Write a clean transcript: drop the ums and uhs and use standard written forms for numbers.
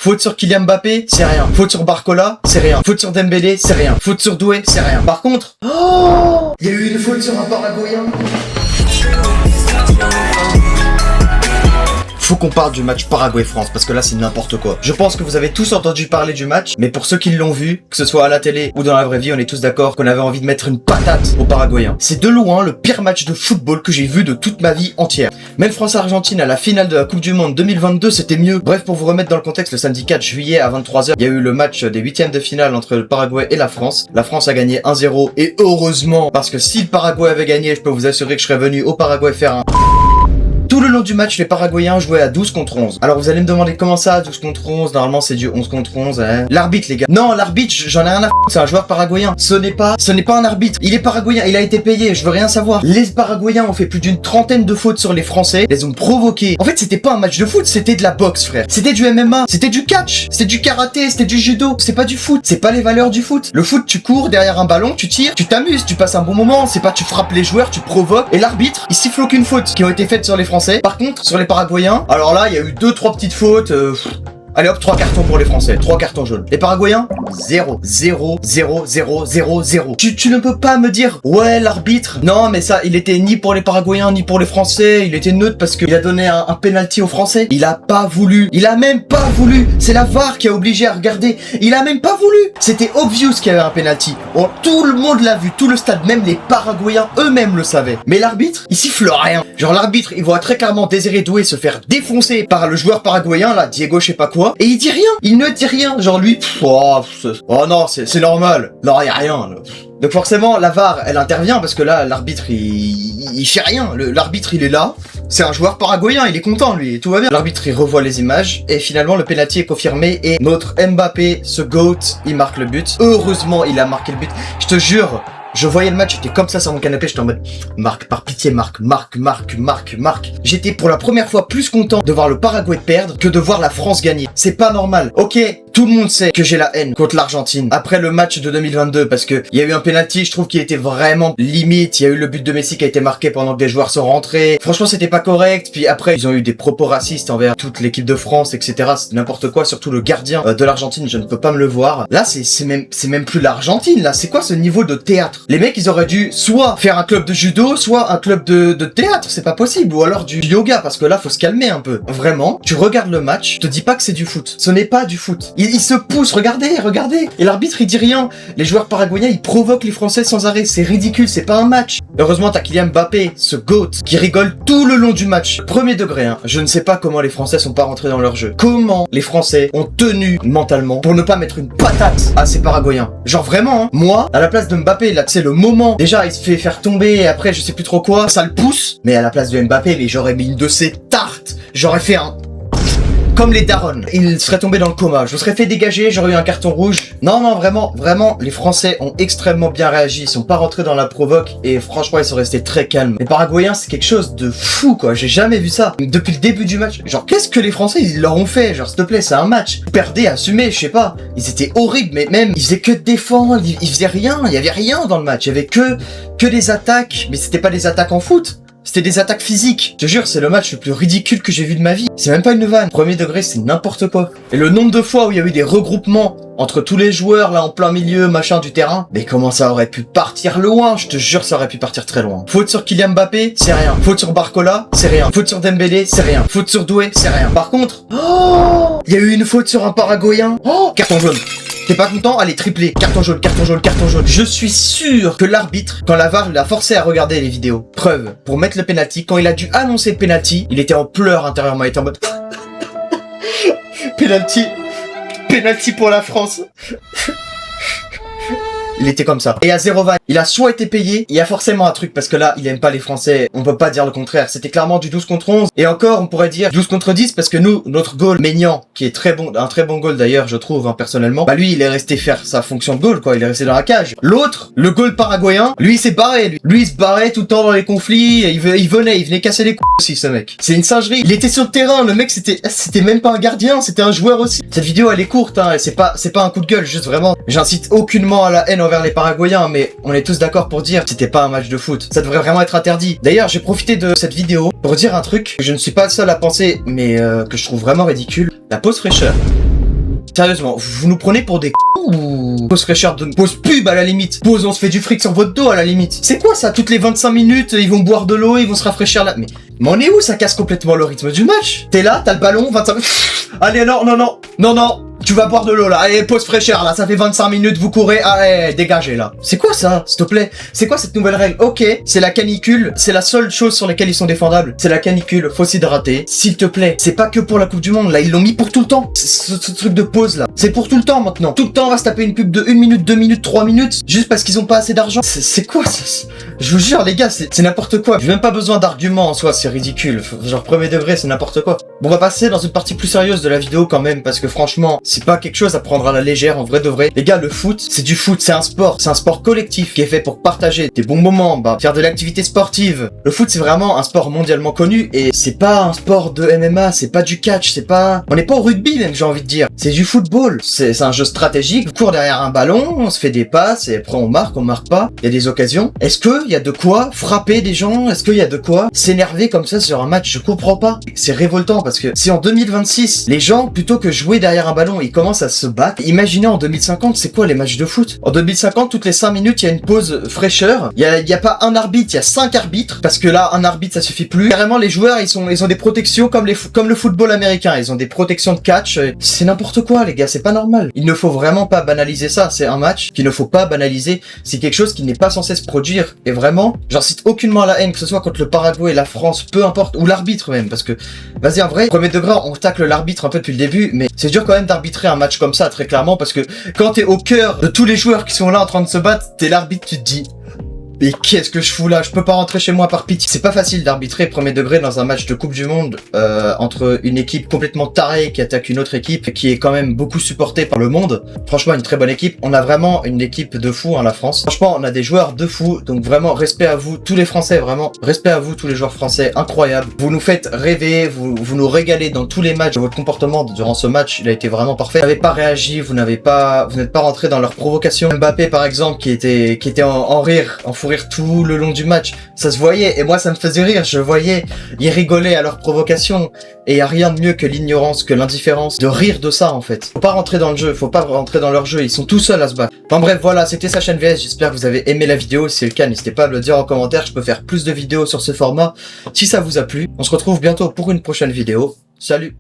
Faute sur Kylian Mbappé, c'est rien. Faute sur Barcola, c'est rien. Faute sur Dembélé, c'est rien. Faute sur Doué, c'est rien. Par contre, il y a eu une faute sur un Paraguayen. Faut qu'on parle du match Paraguay-France parce que là c'est n'importe quoi. Je pense que vous avez tous entendu parler du match, mais pour ceux qui l'ont vu, que ce soit à la télé ou dans la vraie vie, on est tous d'accord qu'on avait envie de mettre une patate aux Paraguayens. C'est de loin le pire match de football que j'ai vu de toute ma vie entière. Même France-Argentine à la finale de la Coupe du Monde 2022, c'était mieux. Bref, pour vous remettre dans le contexte, le samedi 4 juillet à 23h, il y a eu le match des huitièmes de finale entre le Paraguay et la France. La France a gagné 1-0 et heureusement, parce que si le Paraguay avait gagné, je peux vous assurer que je serais venu au Paraguay faire un... Tout le long du match, les Paraguayens jouaient à 12 contre 11. Alors vous allez me demander comment ça, 12 contre 11? Normalement c'est du 11 contre 11, hein. L'arbitre les gars. Non, l'arbitre, j'en ai rien à f***, c'est un joueur paraguayen. Ce n'est pas un arbitre. Il est paraguayen, il a été payé, je veux rien savoir. Les Paraguayens ont fait plus d'une trentaine de fautes sur les Français, les ont provoqués. En fait, c'était pas un match de foot, c'était de la boxe, frère. C'était du MMA, c'était du catch, c'était du karaté, c'était du judo. C'est pas du foot, c'est pas les valeurs du foot. Le foot, tu cours derrière un ballon, tu tires, tu t'amuses, tu passes un bon moment. C'est pas tu frappes les joueurs, tu provoques. Et l'arbitre, il siffle aucune faute qui ont été faites sur les Français. Par contre, sur les Paraguayens, alors là, il y a eu 2-3 petites fautes. Allez hop, 3 cartons pour les Français, 3 cartons jaunes. Les Paraguayens, 0. 0, 0, 0, 0, 0. Tu ne peux pas me dire, ouais, l'arbitre, non, mais ça, il était ni pour les Paraguayens, ni pour les Français, il était neutre parce qu'il a donné un penalty aux Français. Il a pas voulu, il a même pas voulu. C'est la VAR qui a obligé à regarder. Il a même pas voulu. C'était obvious qu'il y avait un penalty. Oh, tout le monde l'a vu, tout le stade, même les Paraguayens eux-mêmes le savaient. Mais l'arbitre, il siffle rien. Genre l'arbitre, il voit très clairement Désiré Doué se faire défoncer par le joueur paraguayen, là, Diego je sais pas quoi. Et il dit rien, il ne dit rien, genre lui, oh non, c'est normal, non, y a rien. Là. Donc forcément, la VAR, elle intervient parce que là, l'arbitre, il fait rien. L'arbitre, il est là, c'est un joueur paraguayen, il est content, lui, tout va bien. L'arbitre, il revoit les images et finalement, le penalty est confirmé et notre Mbappé, ce GOAT, il marque le but. Heureusement, il a marqué le but. Je te jure, je voyais le match, j'étais comme ça sur mon canapé, j'étais en mode Marc, par pitié, Marc. J'étais pour la première fois plus content de voir le Paraguay perdre que de voir la France gagner. C'est pas normal. Ok, tout le monde sait que j'ai la haine contre l'Argentine après le match de 2022 parce que il y a eu un penalty, je trouve qu'il était vraiment limite. Il y a eu le but de Messi qui a été marqué pendant que des joueurs sont rentrés. Franchement, c'était pas correct. Puis après, ils ont eu des propos racistes envers toute l'équipe de France, etc. C'est n'importe quoi. Surtout le gardien de l'Argentine, je ne peux pas me le voir. Là, c'est même plus l'Argentine. Là, c'est quoi ce niveau de théâtre? Les mecs, ils auraient dû soit faire un club de judo, soit un club de théâtre. C'est pas possible. Ou alors du yoga parce que là, faut se calmer un peu. Vraiment, tu regardes le match, je te dis pas que c'est du foot. Ce n'est pas du foot. Ils se poussent, regardez. Et l'arbitre, il dit rien. Les joueurs paraguayens, ils provoquent les Français sans arrêt. C'est ridicule, c'est pas un match. Heureusement, t'as Kylian Mbappé, ce GOAT, qui rigole tout le long du match. Premier degré, hein. Je ne sais pas comment les Français sont pas rentrés dans leur jeu. Comment les Français ont tenu mentalement pour ne pas mettre une patate à ces Paraguayens. Genre vraiment, hein. Moi, à la place de Mbappé, là, c'est le moment. Déjà, il se fait faire tomber, et après, je sais plus trop quoi. Ça le pousse. Mais à la place de Mbappé, mais j'aurais mis une de ces tartes. J'aurais fait un... Comme les darons, il serait tombé dans le coma. Je vous serais fait dégager, j'aurais eu un carton rouge. Non, vraiment, les Français ont extrêmement bien réagi. Ils sont pas rentrés dans la provoque et franchement, ils sont restés très calmes. Les Paraguayens, c'est quelque chose de fou, quoi. J'ai jamais vu ça. Depuis le début du match, genre, qu'est-ce que les Français, ils leur ont fait? Genre, s'il te plaît, c'est un match. Perdez, assumez, je sais pas. Ils étaient horribles, mais même, ils faisaient que défendre, ils faisaient rien. Il y avait rien dans le match. Il y avait que des attaques. Mais c'était pas des attaques en foot. C'était des attaques physiques. Je te jure, c'est le match le plus ridicule que j'ai vu de ma vie. C'est même pas une vanne. Premier degré, c'est n'importe quoi. Et le nombre de fois où il y a eu des regroupements entre tous les joueurs, là, en plein milieu, machin, du terrain. Mais comment ça aurait pu partir loin? Je te jure, ça aurait pu partir très loin. Faute sur Kylian Mbappé, c'est rien. Faute sur Barcola, c'est rien. Faute sur Dembélé, c'est rien. Faute sur Doué, c'est rien. Par contre, il y a eu une faute sur un Paraguayen. Carton jaune. T'es pas content? Allez, triplé. Carton jaune. Je suis sûr que l'arbitre, quand la VAR l'a forcé à regarder les vidéos, preuve, pour mettre le penalty, quand il a dû annoncer le penalty, il était en pleurs intérieurement, il était en mode... Penalty pour la France. Il était comme ça. Et à 0 vanne, il a soit été payé, il y a forcément un truc, parce que là, il aime pas les Français, on peut pas dire le contraire, c'était clairement du 12 contre 11, et encore, on pourrait dire 12 contre 10, parce que nous, notre goal, Maignan, qui est très bon, un très bon goal d'ailleurs, je trouve, hein, personnellement, bah lui, il est resté faire sa fonction de goal, quoi, il est resté dans la cage. L'autre, le goal paraguayen, lui, il s'est barré, lui, il se barrait tout le temps dans les conflits, et il venait casser les couilles aussi, ce mec. C'est une singerie. Il était sur le terrain, le mec, c'était même pas un gardien, c'était un joueur aussi. Cette vidéo, elle est courte, hein, c'est pas un coup de gueule, juste vraiment, j'incite aucunement à la haine envers les Paraguayens, mais on est tous d'accord pour dire que c'était pas un match de foot. Ça devrait vraiment être interdit. D'ailleurs, j'ai profité de cette vidéo pour dire un truc que je ne suis pas le seul à penser, mais que je trouve vraiment ridicule. La pause fraîcheur. Sérieusement, vous nous prenez pour des ou pause fraîcheur de pause pub à la limite. Pause, on se fait du fric sur votre dos à la limite. C'est quoi ça? Toutes les 25 minutes, ils vont boire de l'eau, ils vont se rafraîchir là. Mais on est où? Ça casse complètement le rythme du match. T'es là, t'as le ballon, 25 minutes. Allez, non. Tu vas boire de l'eau là, allez, pause fraîcheur là, ça fait 25 minutes, vous courez, allez, dégagez là. C'est quoi ça, s'il te plaît? C'est quoi cette nouvelle règle? Ok, c'est la canicule, c'est la seule chose sur laquelle ils sont défendables. C'est la canicule, faut s'hydrater. S'il te plaît, c'est pas que pour la Coupe du Monde, là, ils l'ont mis pour tout le temps. Ce truc de pause là, c'est pour tout le temps maintenant. Tout le temps, on va se taper une pub de 1 minute, 2 minutes, 3 minutes, juste parce qu'ils ont pas assez d'argent. C'est quoi ça? Je vous jure, les gars, c'est n'importe quoi. J'ai même pas besoin d'arguments en soi, c'est ridicule. Genre, premier degré, c'est n'importe quoi. Bon, on va passer dans une partie plus sérieuse de la vidéo quand même, parce que franchement, c'est pas quelque chose à prendre à la légère, en vrai de vrai. Les gars, le foot, c'est du foot, c'est un sport collectif qui est fait pour partager des bons moments, faire de l'activité sportive. Le foot, c'est vraiment un sport mondialement connu et c'est pas un sport de MMA, c'est pas du catch, on n'est pas au rugby même, j'ai envie de dire. C'est du football. C'est un jeu stratégique. On court derrière un ballon, on se fait des passes et après on marque pas. Il y a des occasions. Est-ce que il y a de quoi frapper des gens? Est-ce qu'il y a de quoi s'énerver comme ça sur un match? Je comprends pas. C'est révoltant parce que si en 2026, les gens, plutôt que jouer derrière un ballon, ils commencent à se battre. Imaginez en 2050, c'est quoi les matchs de foot? En 2050, toutes les 5 minutes, il y a une pause fraîcheur. Il y a pas un arbitre, il y a 5 arbitres. Parce que là, un arbitre, ça suffit plus. Carrément, les joueurs, ils ont des protections comme le football américain. Ils ont des protections de catch. C'est n'importe quoi, les gars. C'est pas normal. Il ne faut vraiment pas banaliser ça. C'est un match qu'il ne faut pas banaliser. C'est quelque chose qui n'est pas censé se produire. Et vraiment, j'incite aucunement à la haine, que ce soit contre le Paraguay, la France, peu importe, ou l'arbitre même. Parce que, vas-y, en vrai, premier degré, on tacle l'arbitre un peu depuis le début. Mais c'est dur quand même d'arbitrer un match comme ça, très clairement, parce que quand t'es au cœur de tous les joueurs qui sont là en train de se battre, t'es l'arbitre, tu te dis mais qu'est-ce que je fous là? Je peux pas rentrer chez moi par pitié. C'est pas facile d'arbitrer premier degré dans un match de Coupe du Monde entre une équipe complètement tarée qui attaque une autre équipe qui est quand même beaucoup supportée par le monde. Franchement, une très bonne équipe. On a vraiment une équipe de fous, la France. Franchement, on a des joueurs de fous. Donc vraiment, respect à vous, tous les Français, vraiment. Respect à vous, tous les joueurs français. Incroyable. Vous nous faites rêver, vous nous régalez dans tous les matchs. Votre comportement durant ce match, il a été vraiment parfait. Vous n'avez pas réagi, vous n'êtes pas rentré dans leur provocation. Mbappé, par exemple, qui était en rire, en fou rire tout le long du match, ça se voyait et moi ça me faisait rire, je voyais, ils rigolaient à leur provocation et y a rien de mieux que l'ignorance, que l'indifférence, de rire de ça en fait. Faut pas rentrer dans le jeu, faut pas rentrer dans leur jeu, ils sont tout seuls à se battre. Enfin bref, voilà, c'était sa chaîne VS, j'espère que vous avez aimé la vidéo, si c'est le cas, n'hésitez pas à me le dire en commentaire, je peux faire plus de vidéos sur ce format si ça vous a plu. On se retrouve bientôt pour une prochaine vidéo, salut!